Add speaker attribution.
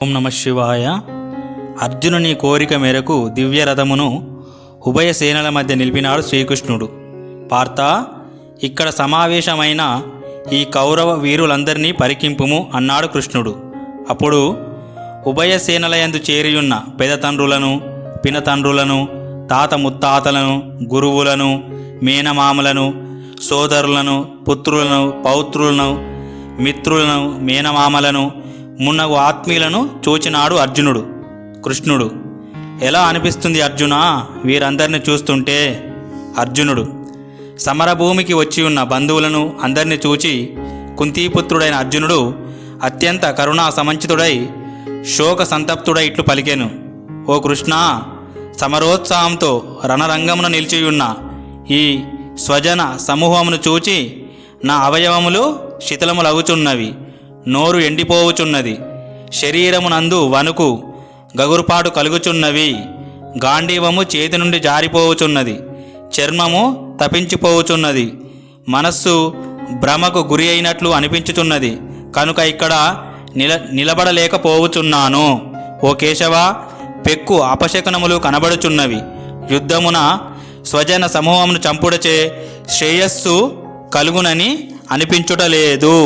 Speaker 1: ఓం నమ శివాయ. అర్జునుని కోరిక మేరకు దివ్యరథమును ఉభయ సేనల మధ్య నిలిపినాడు శ్రీకృష్ణుడు. పార్థ, ఇక్కడ సమావేశమైన ఈ కౌరవ వీరులందరినీ పరికింపుము అన్నాడు కృష్ణుడు. అప్పుడు ఉభయ సేనలయందు చేరియున్న పెదతండ్రులను, పినతండ్రులను, తాత ముత్తాతలను, గురువులను, మేనమామలను, సోదరులను, పుత్రులను, పౌత్రులను, మిత్రులను, మేనమామలను, మున్నగు ఆత్మీయులను చూచినాడు అర్జునుడు. కృష్ణుడు: ఎలా అనిపిస్తుంది అర్జున వీరందరిని చూస్తుంటే? అర్జునుడు: సమరభూమికి వచ్చి ఉన్న బంధువులను అందరినీ చూచి కుంతీపుత్రుడైన అర్జునుడు అత్యంత కరుణా సమంచితుడై శోక సంతప్తుడై ఇట్లు పలికెను: ఓ కృష్ణ, సమరోత్సాహంతో రణరంగమున నిలిచియున్న ఈ స్వజన సమూహమును చూచి నా అవయవములు శిథిలములగుచున్నవి, నోరు ఎండిపోవుచున్నది, శరీరమునందు వణుకు గగురుపాటు కలుగుచున్నవి, గాంధీవము చేతి నుండి జారిపోవుచున్నది, చర్మము తపించిపోవుచున్నది, మనస్సు భ్రమకు గురి అయినట్లు అనిపించుచున్నది, కనుక ఇక్కడ నిలబడలేకపోవుచున్నాను. ఓ కేశవ, పెక్కు అపశకనములు కనబడుచున్నవి. యుద్ధమున స్వజన సమూహమును చంపుడచే శ్రేయస్సు కలుగునని అనిపించుటలేదు.